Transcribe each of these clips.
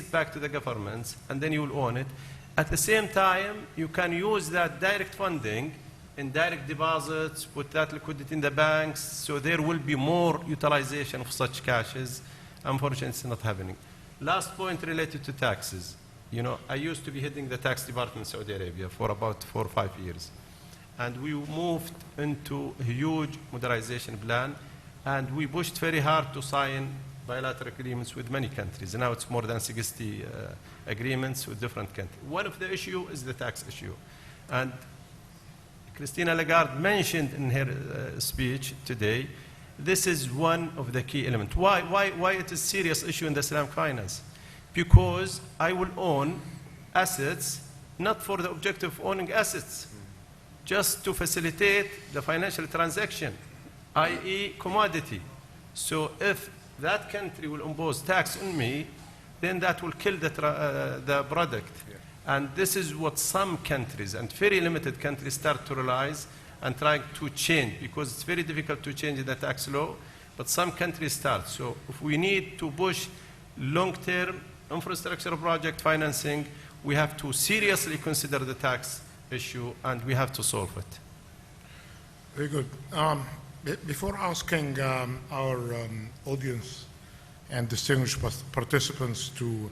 it back to the governments, and then you will own it. At the same time, you can use that direct funding in direct deposits, put that liquidity in the banks, so there will be more utilization of such cashes. Unfortunately, it's not happening. Last point related to taxes. You know, I used to be heading the tax department in Saudi Arabia for about 4 or 5 years. And we moved into a huge modernization plan, and we pushed very hard to sign bilateral agreements with many countries. Now it's more than 60 agreements with different countries. One of the issues is the tax issue. And Christina Lagarde mentioned in her speech today, this is one of the key elements. Why it is a serious issue in the Islamic finance? Because I will own assets not for the objective of owning assets, just to facilitate the financial transaction, i.e. commodity. So if that country will impose tax on me, then that will kill the product. Yeah. And this is what some countries, and very limited countries, start to realize and trying to change, because it's very difficult to change the tax law, but some countries start. So if we need to push long-term infrastructure project financing, we have to seriously consider the tax issue, and we have to solve it. Very good. Before asking our audience and distinguished participants to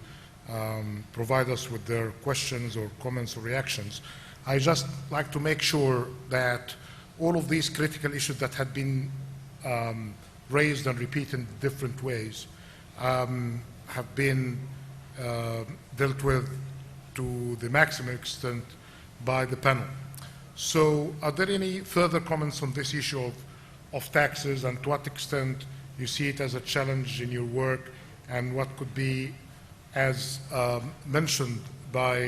provide us with their questions or comments or reactions, I just like to make sure that all of these critical issues that had been raised and repeated in different ways have been dealt with to the maximum extent by the panel. So are there any further comments on this issue of taxes, and to what extent you see it as a challenge in your work, and what could be, as mentioned by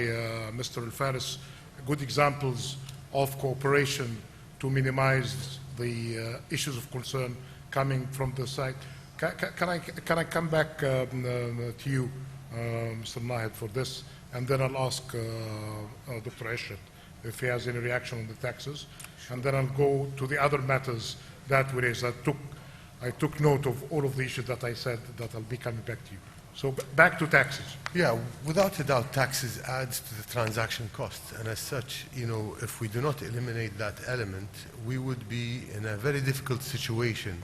Mr. Al-Faris, good examples of cooperation to minimize the issues of concern coming from the side? Can I come back to you, Mr. Nahed, for this, and then I'll ask Dr. Ishrat if he has any reaction on the taxes, and then I'll go to the other matters that we raised. I took note of all of the issues that I said that I'll be coming back to you. So back to taxes. Yeah, without a doubt, taxes adds to the transaction cost, and as such, you know, if we do not eliminate that element, we would be in a very difficult situation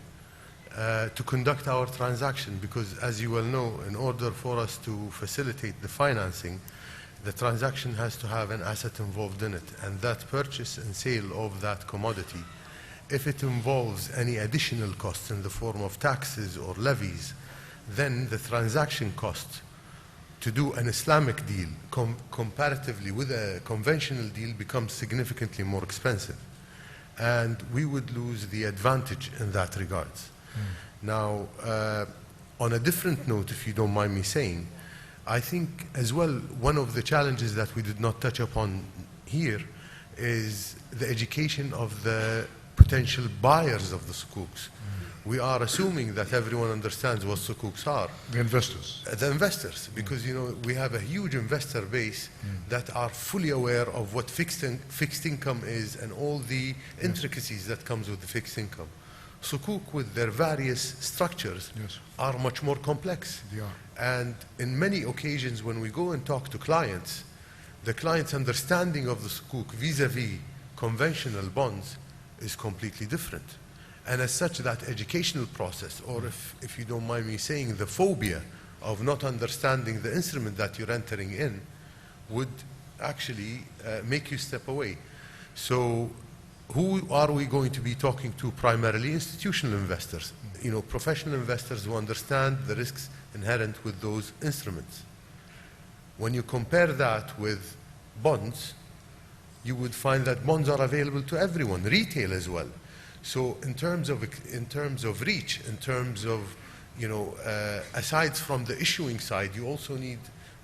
to conduct our transaction, because as you well know, in order for us to facilitate the financing, the transaction has to have an asset involved in it, and that purchase and sale of that commodity, if it involves any additional costs in the form of taxes or levies, then the transaction cost to do an Islamic deal comparatively with a conventional deal becomes significantly more expensive, and we would lose the advantage in that regards. Now, on a different note, if you don't mind me saying, I think as well one of the challenges that we did not touch upon here is the education of the potential buyers of the sukuks. We are assuming that everyone understands what sukuks are. The investors. The investors, because you know we have a huge investor base that are fully aware of what fixed income is and all the intricacies that comes with the fixed income. Sukuk, with their various structures, are much more complex. They are. And in many occasions when we go and talk to clients, the client's understanding of the sukuk vis-a-vis conventional bonds is completely different. And as such, that educational process, or if you don't mind me saying, the phobia of not understanding the instrument that you're entering in, would actually make you step away. So who are we going to be talking to? Primarily institutional investors, you know, professional investors who understand the risks inherent with those instruments. When you compare that with bonds, you would find that bonds are available to everyone, retail as well. So in terms of reach, in terms of, you know, aside from the issuing side, you also need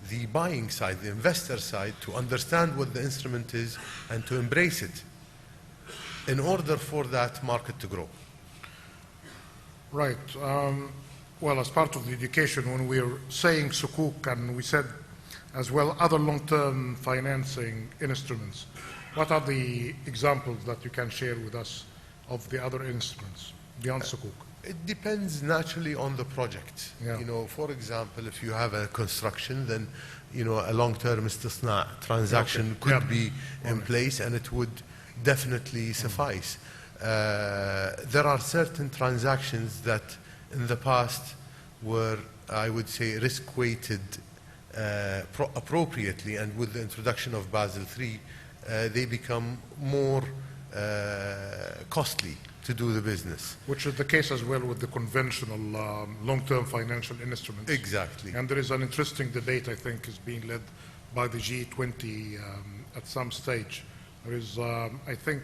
the buying side, the investor side, to understand what the instrument is and to embrace it in order for that market to grow. Right. Well, as part of the education, when we're saying sukuk, and we said as well other long-term financing instruments, what are the examples that you can share with us of the other instruments beyond sukuk? It depends naturally on the project. Yeah. You know, for example, if you have a construction, then, you know, a long-term istisna transaction could be in place, and it would definitely suffice. There are certain transactions that in the past were, I would say, risk-weighted appropriately, and with the introduction of Basel III, they become more costly to do the business. Which is the case as well with the conventional long-term financial instruments. Exactly. And there is an interesting debate, I think, is being led by the G20 at some stage. There is, I think,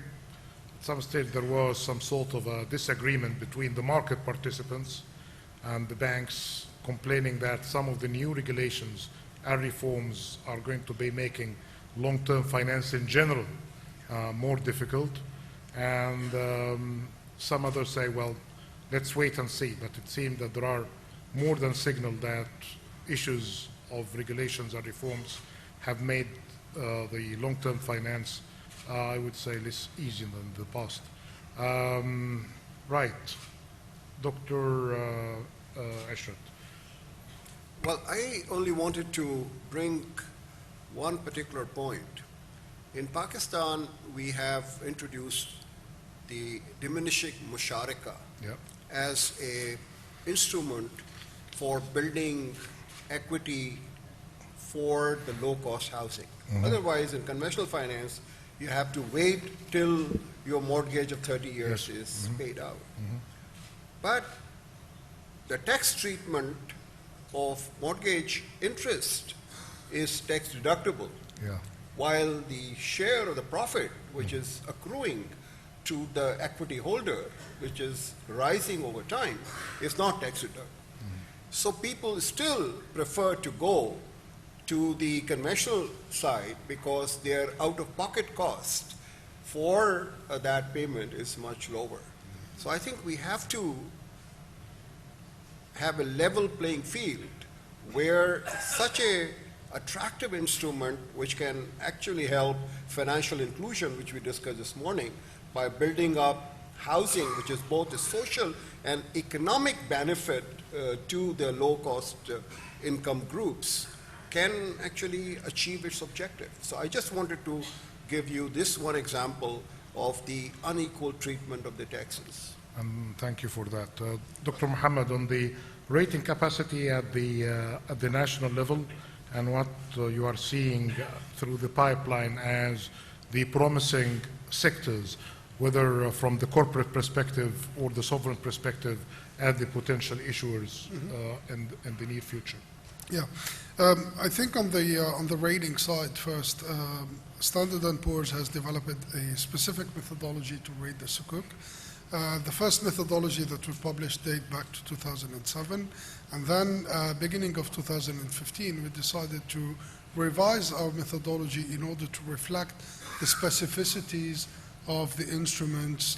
at some stage there was some sort of a disagreement between the market participants and the banks, complaining that some of the new regulations and reforms are going to be making long-term finance in general more difficult. And some others say, well, let's wait and see. But it seems that there are more than signal that issues of regulations and reforms have made the long-term finance, I would say, less easy than the past. Right. Dr. Ashrat. Well, I only wanted to bring one particular point. In Pakistan, we have introduced the diminishing musharaka as an instrument for building equity for the low-cost housing. Otherwise, in conventional finance, you have to wait till your mortgage of 30 years is paid out. But the tax treatment of mortgage interest is tax deductible, while the share of the profit, which is accruing to the equity holder, which is rising over time, is not tax deductible. So people still prefer to go to the conventional side because their out-of-pocket cost for that payment is much lower. So I think we have to have a level playing field where such a attractive instrument which can actually help financial inclusion, which we discussed this morning, by building up housing, which is both a social and economic benefit to the low-cost income groups, can actually achieve its objective. So I just wanted to give you this one example of the unequal treatment of the taxes. Thank you for that. Dr. Muhammad, on the rating capacity at the national level and what you are seeing through the pipeline as the promising sectors, whether from the corporate perspective or the sovereign perspective, as the potential issuers in the near future. Yeah, I think on the rating side first, Standard & Poor's has developed a specific methodology to rate the sukuk. The first methodology that we published date back to 2007, and then beginning of 2015, we decided to revise our methodology in order to reflect the specificities of the instruments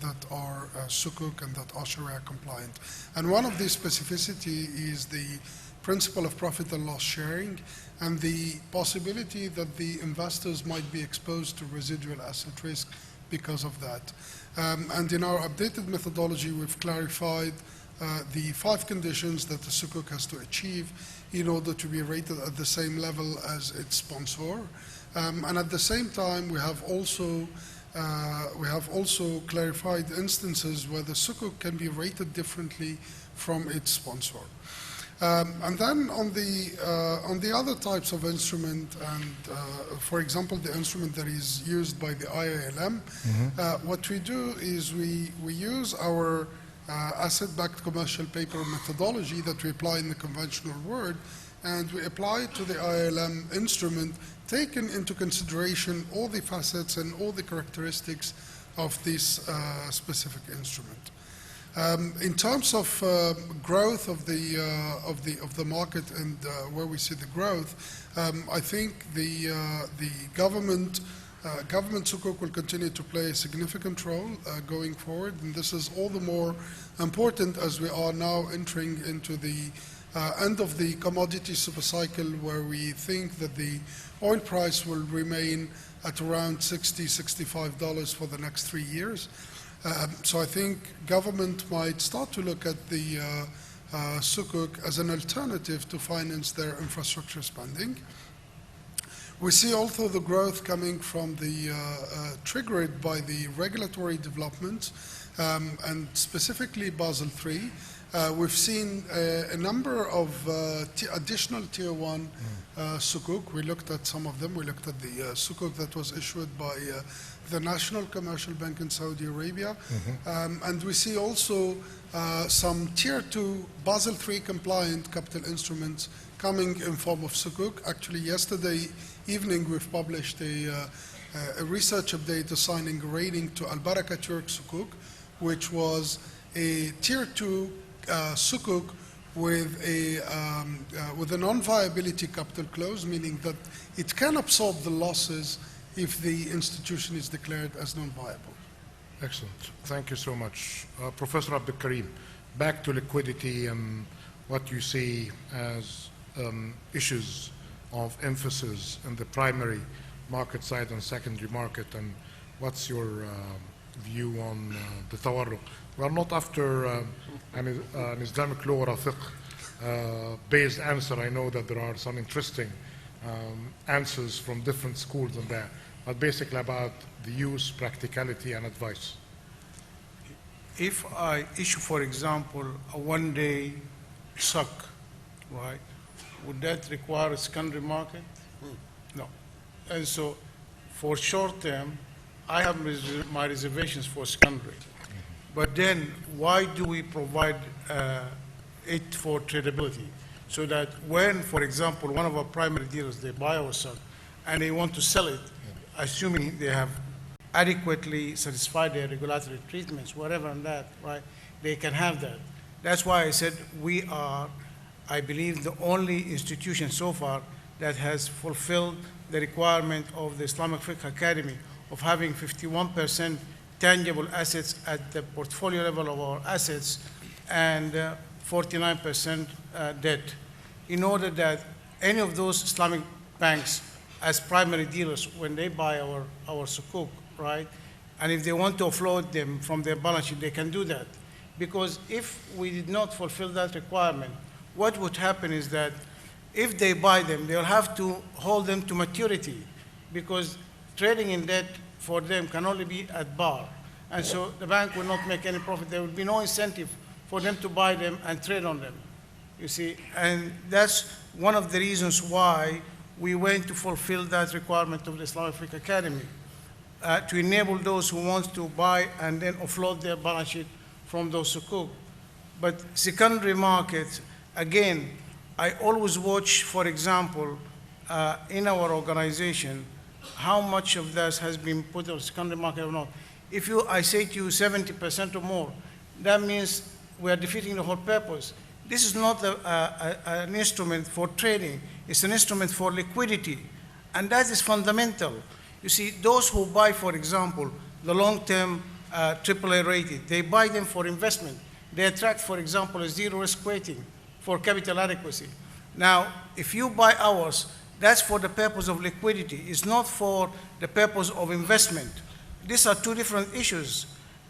that are sukuk and that are Sharia compliant. And one of these specificity is the principle of profit and loss sharing and the possibility that the investors might be exposed to residual asset risk because of that. And in our updated methodology, we've clarified the 5 conditions that the sukuk has to achieve in order to be rated at the same level as its sponsor. And at the same time, we have also clarified instances where the sukuk can be rated differently from its sponsor. And then on the other types of instrument, and for example, the instrument that is used by the IALM, what we do is we use our asset-backed commercial paper methodology that we apply in the conventional world, and we apply it to the IALM instrument, taking into consideration all the facets and all the characteristics of this specific instrument. In terms of growth of the market and where we see the growth, I think the government sukuk will continue to play a significant role going forward, and this is all the more important as we are now entering into the end of the commodity super cycle, where we think that the oil price will remain at around $60–65 for the next 3 years. So I think government might start to look at the sukuk as an alternative to finance their infrastructure spending. We see also the growth coming from the triggered by the regulatory development and specifically Basel III. We've seen a number of additional Tier 1 sukuk. We looked at some of them. We looked at the sukuk that was issued by the National Commercial Bank in Saudi Arabia. And we see also some Tier 2 Basel III compliant capital instruments coming in form of sukuk. Actually, yesterday evening we've published a research update assigning a rating to Al Baraka Turk sukuk, which was a Tier 2 sukuk with a non-viability capital clause, meaning that it can absorb the losses if the institution is declared as non-viable. Excellent. Thank you so much. Professor Abdul Karim, back to liquidity and what you see as issues of emphasis in the primary market side and secondary market, and what's your view on the tawarruq? We are not after an Islamic law or fiqh based answer. I know that there are some interesting answers from different schools on that, but basically about the use, practicality, and advice. If I issue, for example, a one-day SUC, right, would that require a secondary market? No. And so for short term, I have my reservations for secondary. But then why do we provide it for tradability? So that when, for example, one of our primary dealers, they buy our SUC and they want to sell it, assuming they have adequately satisfied their regulatory treatments, whatever and that, right, they can have that. That's why I said we are, I believe, the only institution so far that has fulfilled the requirement of the Islamic Fiqh Academy of having 51% tangible assets at the portfolio level of our assets and 49% debt, in order that any of those Islamic banks as primary dealers, when they buy our sukuk, right, and if they want to offload them from their balance sheet, they can do that. Because if we did not fulfill that requirement, what would happen is that if they buy them, they'll have to hold them to maturity, because trading in debt for them can only be at bar. And so the bank will not make any profit. There will be no incentive for them to buy them and trade on them, you see. And that's one of the reasons why we went to fulfill that requirement of the Islamic Fiqh Academy, to enable those who want to buy and then offload their balance sheet from those sukuk. But secondary markets, again, I always watch, for example, in our organization, how much of that has been put on secondary market or not. If I say to you 70% or more, that means we are defeating the whole purpose. This is not an instrument for trading. It's an instrument for liquidity. And that is fundamental. You see, those who buy, for example, the long-term AAA rated, they buy them for investment. They attract, for example, a zero risk weighting for capital adequacy. Now, if you buy ours, that's for the purpose of liquidity. It's not for the purpose of investment. These are two different issues.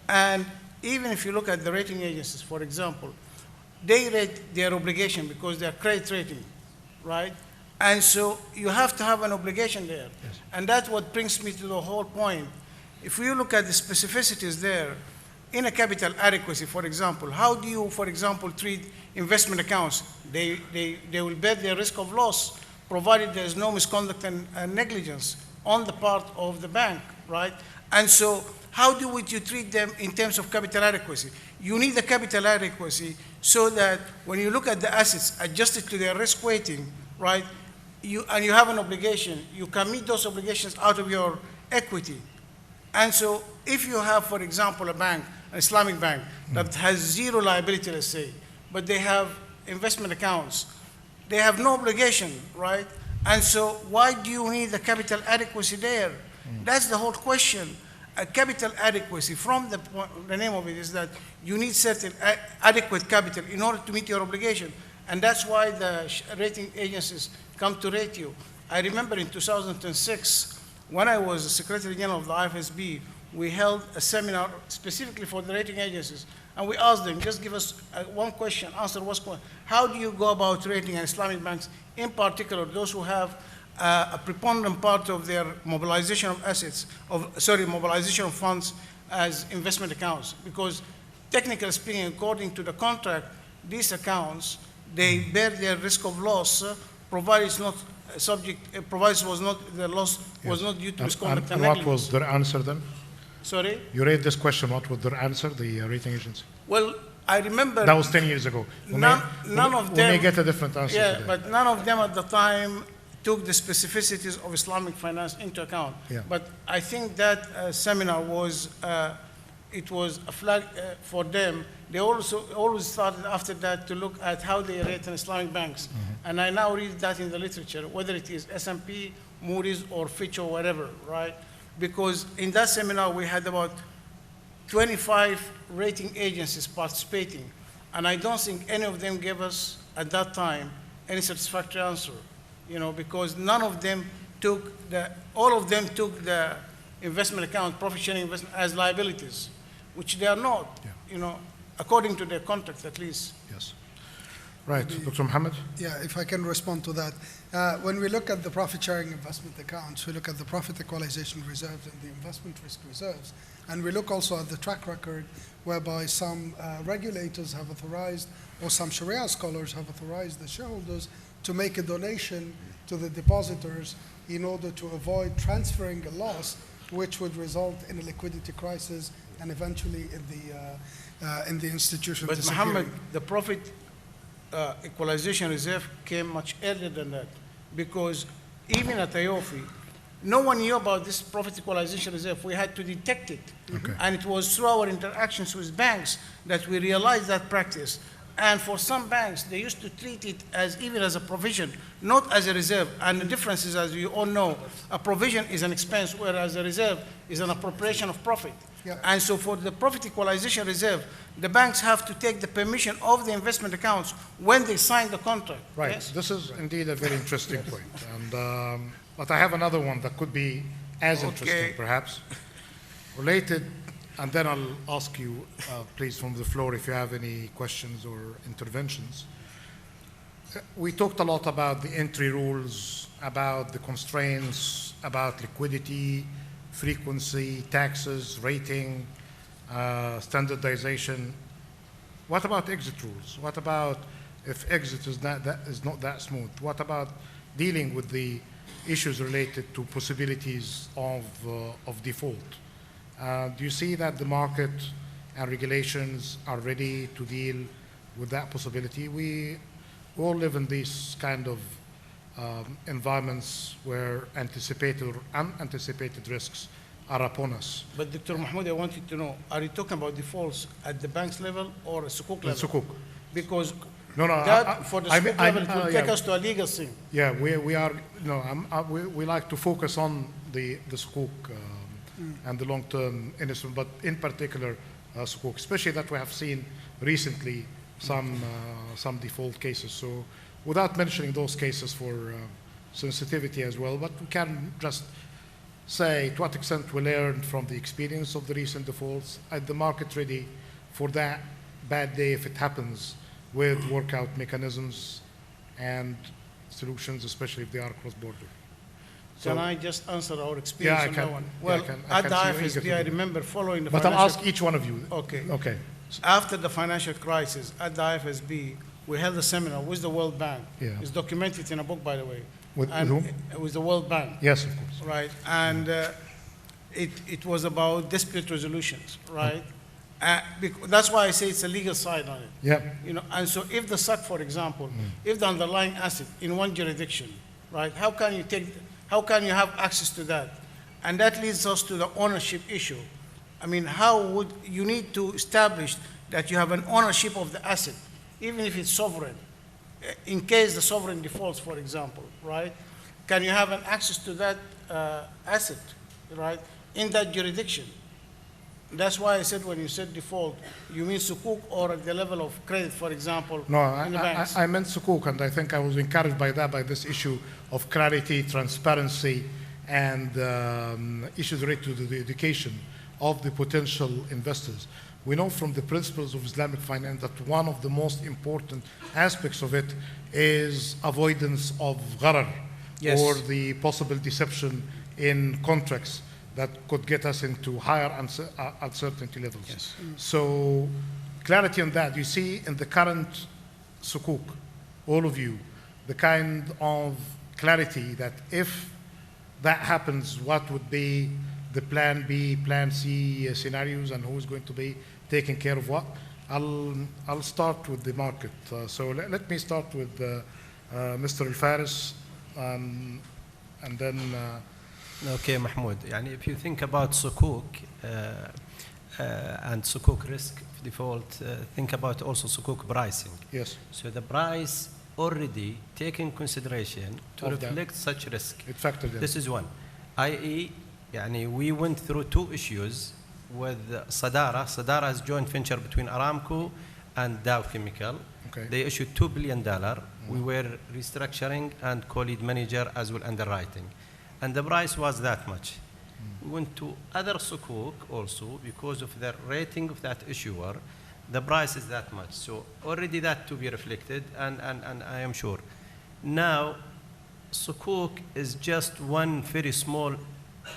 And even if you look at the rating agencies, for example, they rate their obligation because they're credit rating, right? And so you have to have an obligation there. Yes. And that's what brings me to the whole point. If you look at the specificities there, in a capital adequacy, for example, how do you, for example, treat investment accounts? They will bear their risk of loss, provided there is no misconduct and negligence on the part of the bank, right? And so how do you treat them in terms of capital adequacy? You need the capital adequacy so that when you look at the assets adjusted to their risk weighting, right, you have an obligation, you can meet those obligations out of your equity. And so if you have, for example, a bank, an Islamic bank, that has zero liability, let's say, but they have investment accounts, they have no obligation, right? And so why do you need the capital adequacy there? That's the whole question. A capital adequacy, from the name of it, is that you need certain adequate capital in order to meet your obligation. And that's why the rating agencies come to rate you. I remember in 2006, when I was the Secretary General of the IFSB, we held a seminar specifically for the rating agencies, and we asked them, just give us one question, answer what's going. How do you go about rating Islamic banks, in particular those who have a preponderant part of their mobilization of assets, mobilization of funds as investment accounts? Because technically speaking, according to the contract, these accounts, they bear their risk of loss, provided it's not subject, provided the loss was not due to misconduct and what was their answer then? Sorry? You raised this question, what was their answer, the rating agency? Well, I remember... That was 10 years ago. None of them... We may get a different answer Yeah, today. but none of them at the time took the specificities of Islamic finance into account. Yeah. But I think that seminar was, it was a flag for them. They also always started after that to look at how they rate Islamic banks. And I now read that in the literature, whether it is S&P, Moody's, or Fitch, or whatever, right? Because in that seminar, we had about 25 rating agencies participating. And I don't think any of them gave us, at that time, any satisfactory answer. You know, because none of them took all of them took the investment account, profit sharing investment, as liabilities, which they are not, you know, according to their contracts at least. Yes. Right, Dr. Mohammed? Yeah, if I can respond to that. When we look at the profit-sharing investment accounts, we look at the profit equalization reserves and the investment risk reserves, and we look also at the track record whereby some regulators have authorized, or some Sharia scholars have authorized the shareholders to make a donation to the depositors in order to avoid transferring a loss, which would result in a liquidity crisis and eventually in the institution. But Mohammed, the profit equalization reserve came much earlier than that, because even at IOFI, no one knew about this profit equalization reserve. We had to detect it. Okay. And it was through our interactions with banks that we realized that practice. And for some banks, they used to treat it as even as a provision, not as a reserve. And the difference is, as you all know, a provision is an expense, whereas a reserve is an appropriation of profit. Yeah. And so for the profit equalization reserve, the banks have to take the permission of the investment accounts when they sign the contract. Right. Yes? This is indeed a very interesting point. And, but I have another one that could be as interesting, perhaps, related. And then I'll ask you, please, from the floor, if you have any questions or interventions. We talked a lot about the entry rules, about the constraints, about liquidity, frequency, taxes, rating, standardization. What about exit rules? What about if exit is not that smooth? What about dealing with the issues related to possibilities of default? Do you see that the market and regulations are ready to deal with that possibility? We all live in these kind of environments where anticipated or unanticipated risks are upon us. But Dr. Mahmoud, I wanted to know, are you talking about defaults at the bank's level or a Sukuk level? Sukuk. Because No, for the Sukuk level, it will take us to a legal thing. Yeah, we are, we like to focus on the Sukuk and the long-term investment, but in particular Sukuk, especially that we have seen recently some default cases. So without mentioning those cases for sensitivity as well, but we can just say to what extent we learned from the experience of the recent defaults. Are the market ready for that bad day if it happens, with workout mechanisms and solutions, especially if they are cross-border? Can I just answer our experience on that one? Well, I at the can see IFSB, I remember following the But financial... I'll ask each one of you. Okay. Okay. After the financial crisis, at the IFSB, we held a seminar with the World Bank. Yeah. It's documented in a book, by the way. With whom? With the World Bank. Yes, of course. Right, and it was about dispute resolutions, right? That's why I say it's a legal side on it. Yeah. You know, and so if the SAC, for example, if the underlying asset in one jurisdiction, right, how can you have access to that? And that leads us to the ownership issue. I mean, how would you need to establish that you have an ownership of the asset, even if it's sovereign, in case the sovereign defaults, for example, right? Can you have an access to that asset, right, in that jurisdiction? That's why I said when you said default, you mean Sukuk or at the level of credit, for example, No, in the banks? I meant Sukuk, and I think I was encouraged by that, by this issue of clarity, transparency, and issues related to the education of the potential investors. We know from the principles of Islamic finance that one of the most important aspects of it is avoidance of gharar, Yes. or the possible deception in contracts that could get us into higher uncertainty levels. Yes. So clarity on that. You see in the current sukuk, all of you, the kind of clarity that if that happens, what would be the plan B, plan C scenarios, and who's going to be taking care of what? I'll start with the market. So let me start with Mr. Al-Faris, and then Okay, Mahmoud. يعني if you think about sukuk and sukuk risk default, think about also sukuk pricing. yes, So the price already taking consideration to Of that. reflect such risk. it factored in. This is one. I.e., يعني we went through two issues with Sadara. Sadara is joint venture between Aramco and Dow Chemical. Okay. They issued $2 billion. We were restructuring and co-lead manager as well underwriting. And the price was that much. We went to other sukuk also because of the rating of that issuer. The price is that much. So already that to be reflected, and I am sure. Now, sukuk is just one very small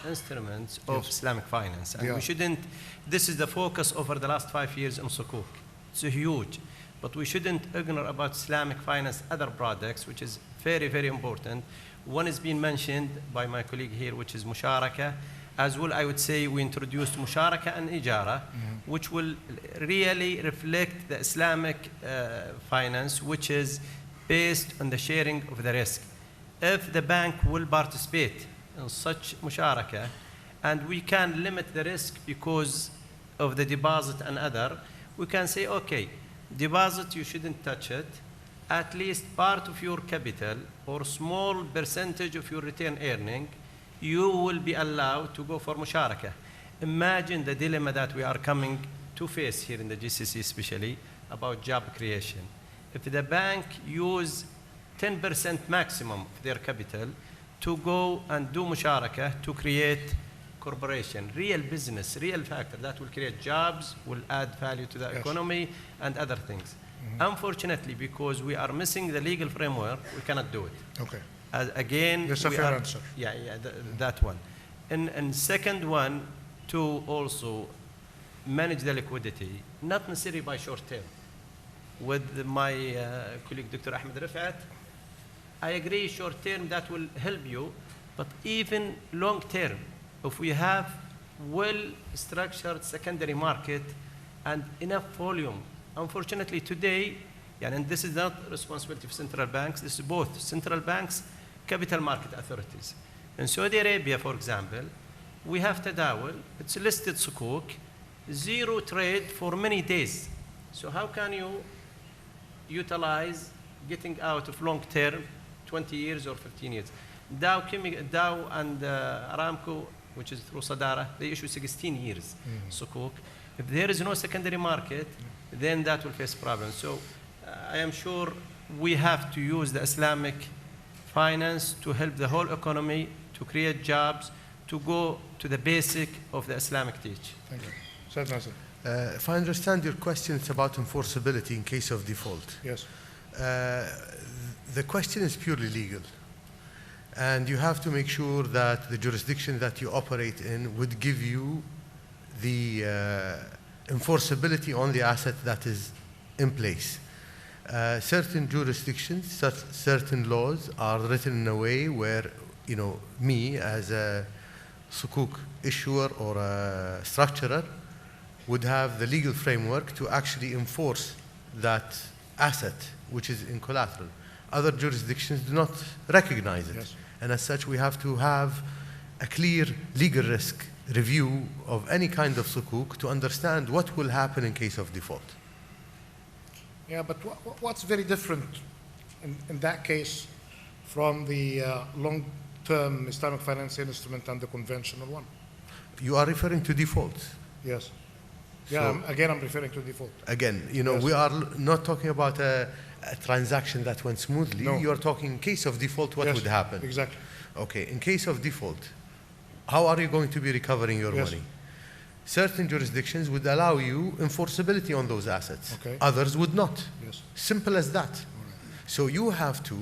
instrument of Islamic finance. And Yeah. we shouldn't, this is the focus over the last 5 years on sukuk. It's huge. But we shouldn't ignore about Islamic finance other products, which is very, very important. One is being mentioned by my colleague here, which is musharaka. As well, I would say we introduced musharaka and ijara, which will really reflect the Islamic finance, which is based on the sharing of the risk. If the bank will participate in such musharaka, and we can limit the risk because of the deposit and other, we can say, okay, deposit, you shouldn't touch it. At least part of your capital or small percentage of your return earning, you will be allowed to go for musharaka. Imagine the dilemma that we are coming to face here in the GCC especially about job creation. If the bank use 10% maximum of their capital to go and do musharaka to create corporation, real business, real factor that will create jobs, will add value to the Yes. economy and other things. Unfortunately, because we are missing the legal framework, we cannot do it. Okay. Again, That's a we fair are- answer. Yeah, that one. And second one, to also manage the liquidity, not necessarily by short term. With my colleague Dr. Ahmed Rifat, I agree short term that will help you, but even long term, if we have well-structured secondary market and enough volume. Unfortunately today, and this is not responsibility of central banks, this is both central banks, capital market authorities. In Saudi Arabia, for example, we have Tadawul, it's a listed sukuk, zero trade for many days. So how can you utilize getting out of long term, 20 years or 15 years? Dow and Aramco, which is through Sadara, they issue 16 years sukuk. If there is no secondary market, then that will face problems. So I am sure we have to use the Islamic finance to help the whole economy, to create jobs, to go to the basic of the Islamic teach. Thank you. Said Nasser. If I understand your question, it's about enforceability in case of default. Yes. The question is purely legal. And you have to make sure that the jurisdiction that you operate in would give you the enforceability on the asset that is in place. Certain jurisdictions, certain laws are written in a way where, me as a sukuk issuer or a structurer would have the legal framework to actually enforce that asset which is in collateral. Other jurisdictions do not recognize it. Yes. And as such, we have to have a clear legal risk review of any kind of sukuk to understand what will happen in case of default. Yeah, but what's very different in that case from the long-term Islamic finance instrument and the conventional one? You are referring to default. Yes. Yeah, I'm referring to default. Again, Yes. we are not talking about a transaction that went smoothly. No. You are talking in case of default, what Yes, would happen? Exactly. Okay, in case of default, how are you going to be recovering your Yes. money? Certain jurisdictions would allow you enforceability on those assets. Okay. Others would not. Yes. Simple as that. So you have to,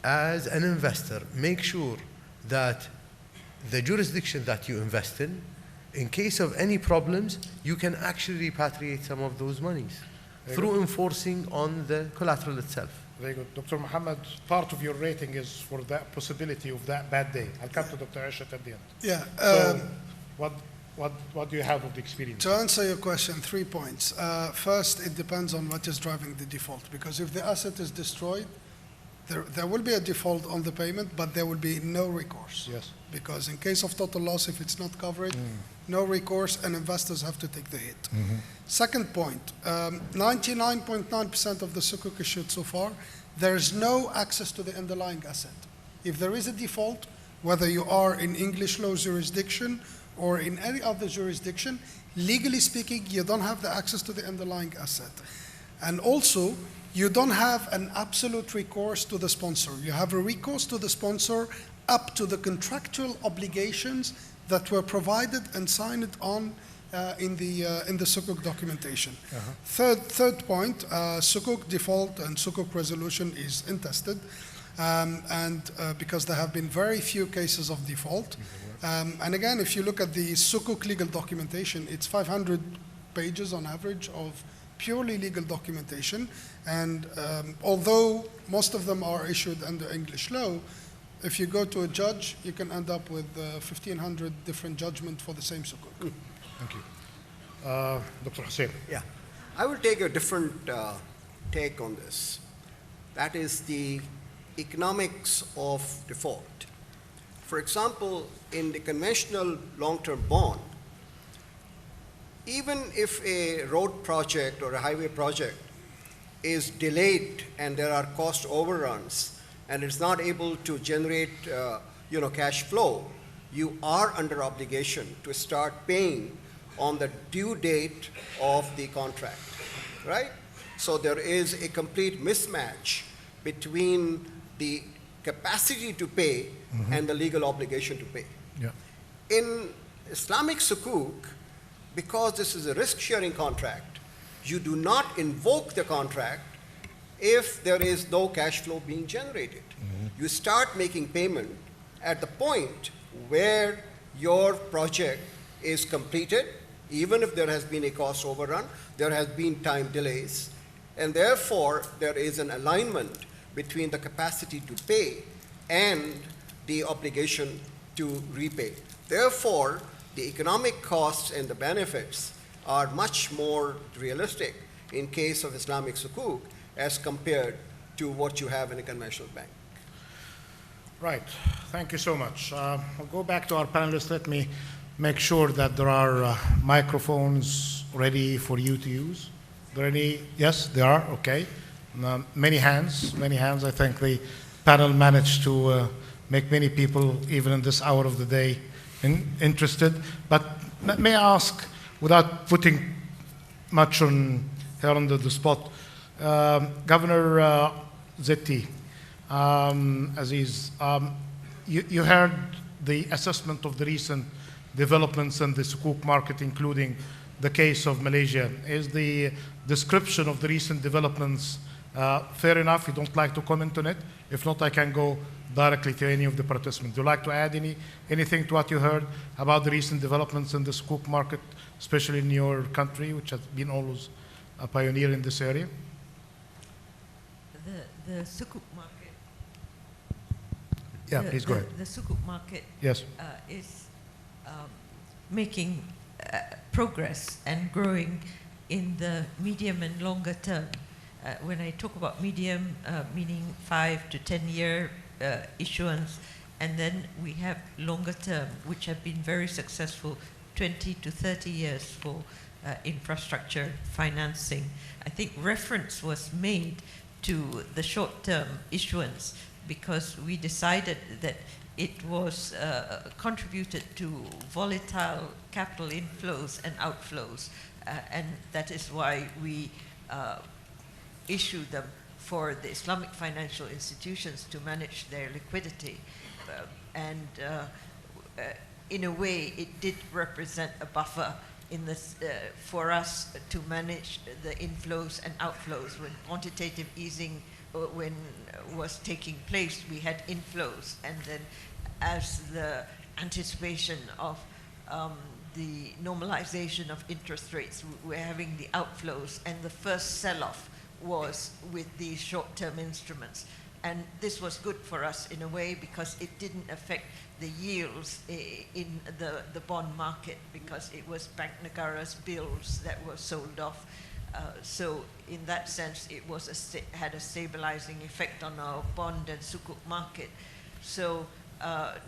as an investor, make sure that the jurisdiction that you invest in case of any problems, you can actually repatriate some of those monies through enforcing on the collateral itself. Very good. Dr. Muhammad, part of your rating is for that possibility of that bad day. I'll come to Dr. Aishat at the end. Yeah. So what do you have of the experience? To answer your question, 3 points. First, it depends on what is driving the default, because if the asset is destroyed, there will be a default on the payment, but there will be no recourse. Yes. Because in case of total loss, if it's not covered, no recourse, and investors have to take the hit. Second point, 99.9% of the sukuk issued so far, there is no access to the underlying asset. If there is a default, whether you are in English law jurisdiction or in any other jurisdiction, legally speaking, you don't have the access to the underlying asset. And also, you don't have an absolute recourse to the sponsor. You have a recourse to the sponsor up to the contractual obligations that were provided and signed on in the sukuk documentation. Third point, sukuk default and sukuk resolution is untested, because there have been very few cases of default. And again, if you look at the sukuk legal documentation, it's 500 pages on average of purely legal documentation. And although most of them are issued under English law, if you go to a judge, you can end up with 1,500 different judgments for the same sukuk. Thank you. Dr. Hussain. Yeah, I will take a different take on this. That is the economics of default. For example, in the conventional long-term bond, even if a road project or a highway project is delayed and there are cost overruns and it's not able to generate cash flow, you are under obligation to start paying on the due date of the contract, right? So there is a complete mismatch between the capacity to pay and the legal obligation to pay. Yeah. In Islamic sukuk, because this is a risk-sharing contract, you do not invoke the contract if there is no cash flow being generated. You start making payment at the point where your project is completed, even if there has been a cost overrun, there has been time delays, and therefore there is an alignment between the capacity to pay and the obligation to repay. Therefore, the economic costs and the benefits are much more realistic in case of Islamic sukuk as compared to what you have in a conventional bank. Right. Thank you so much. I'll go back to our panelists. Let me make sure that there are microphones ready for you to use. Are there any? Yes, there are. Okay. Many hands. I think the panel managed to make many people, even in this hour of the day, interested. But may I ask, without putting much on her under the spot, Governor Zetti, Aziz, you heard the assessment of the recent developments in the sukuk market, including the case of Malaysia. Is the description of the recent developments fair enough? You don't like to comment on it? If not, I can go directly to any of the participants. Do you like to add anything to what you heard about the recent developments in the sukuk market, especially in your country, which has been always a pioneer in this area? The sukuk market. Yeah, please go ahead. The sukuk market Yes. is making progress and growing in the medium and longer term. When I talk about medium, meaning 5 to 10 year issuance, and then we have longer term, which have been very successful, 20 to 30 years for infrastructure financing. I think reference was made to the short-term issuance because we decided that it was contributed to volatile capital inflows and outflows, and that is why we issue them for the Islamic financial institutions to manage their liquidity. In a way, it did represent a buffer for us to manage the inflows and outflows. When quantitative easing was taking place, we had inflows, and then as the anticipation of the normalization of interest rates, we're having the outflows, and the first sell-off was with these short-term instruments. And this was good for us in a way because it didn't affect the yields in the bond market, because it was Bank Negara's bills that were sold off. So in that sense, it was had a stabilizing effect on our bond and sukuk market. So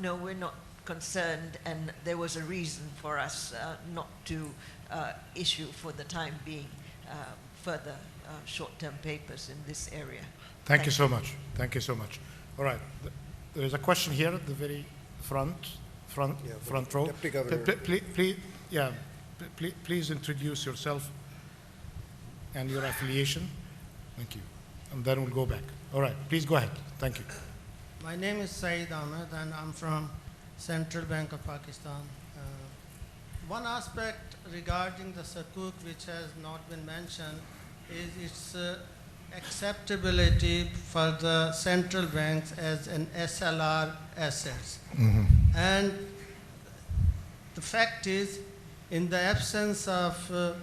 no, we're not concerned, and there was a reason for us not to issue for the time being further short-term papers in this area. Thank you so much. Thank you so much. All right. There is a question here at the very front row. Deputy Governor. Please introduce yourself and your affiliation. Thank you. And then we'll go back. All right. Please go ahead. Thank you. My name is Saeed Ahmed, and I'm from Central Bank of Pakistan. One aspect regarding the Sukuk which has not been mentioned is its acceptability for the central banks as an SLR assets. And the fact is, in the absence of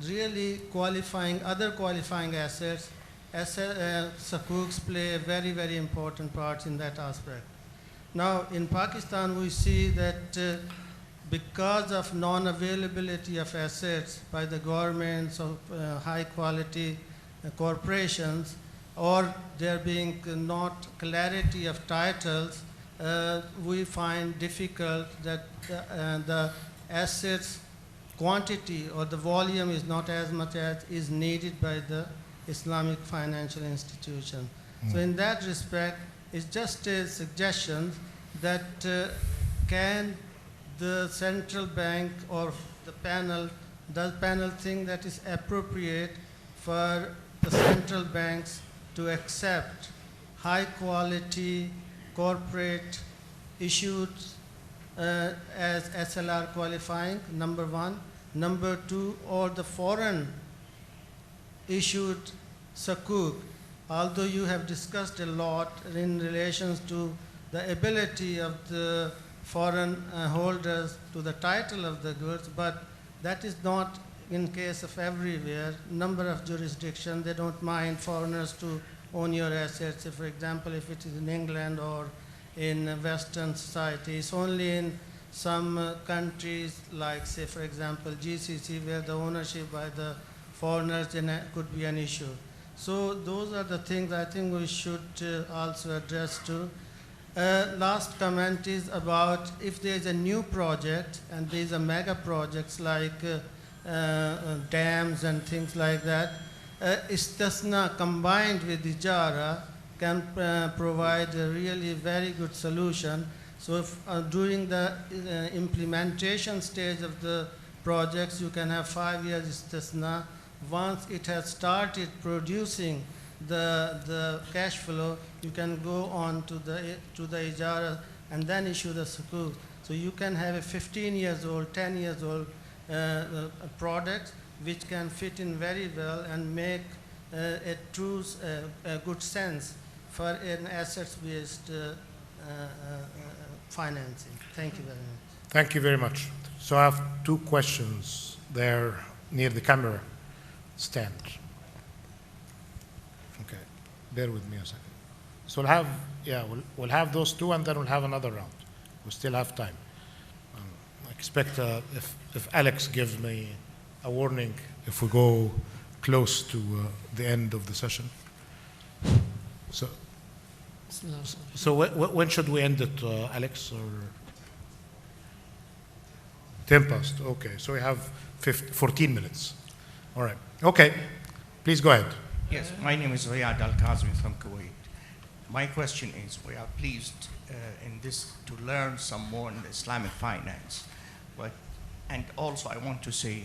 really qualifying, other qualifying assets, Sukuks play a very, very important part in that aspect. Now, in Pakistan, we see that because of non-availability of assets by the governments of high-quality corporations, or there being not clarity of titles, we find difficult that the assets quantity or the volume is not as much as is needed by the Islamic financial institution. So in that respect, it's just a suggestion that can the central bank or the panel, does panel think that is appropriate for the central banks to accept high quality corporate issued as SLR qualifying, number one. Number two, or the foreign issued Sukuk, although you have discussed a lot in relation to the ability of the foreign holders to the title of the goods, but that is not in case of everywhere. Number of jurisdictions, they don't mind foreigners to own your assets. So for example, if it is in England or in Western societies, only in some countries like, say, for example, GCC, where the ownership by the foreigners could be an issue. So those are the things I think we should also address too. Last comment is about if there is a new project and there is a mega projects like dams and things like that, Istisna combined with Ijara can provide a really very good solution. So if during the implementation stage of the projects, you can have 5 years Istisna. Once it has started producing the cash flow, you can go on to the Ijara and then issue the Sukuk. So you can have a 15 years old, 10 years old product which can fit in very well and make a true good sense for an assets-based financing. Thank you very much. Thank you very much. So I have two questions there near the camera stand. Okay, bear with me a second. So we'll have those two, and then we'll have another round. We still have time. I expect if Alex gives me a warning if we go close to the end of the session. So when should we end it, Alex? Or 10 past. Okay, so we have 14 minutes. All right. Okay, please go ahead. Yes, my name is Riyad Al-Kazmi from Kuwait. My question is, we are pleased in this to learn some more in the Islamic finance, and also I want to say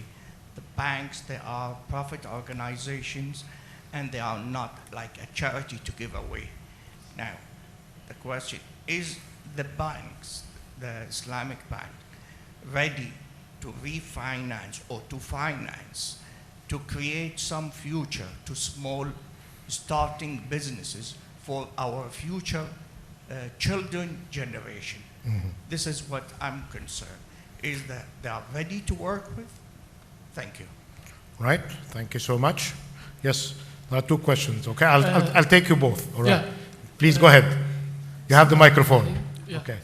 the banks, they are profit organizations and they are not like a charity to give away. Now, the question is, the banks, the Islamic bank, ready to refinance or to finance, to create some future to small starting businesses for our future children generation. This is what I'm concerned, is that they are ready to work with. Thank you. Right, thank you so much. Yes, there are two questions, okay? I'll take you both, all right? Yeah. Please go ahead. You have the microphone. Yeah. Okay.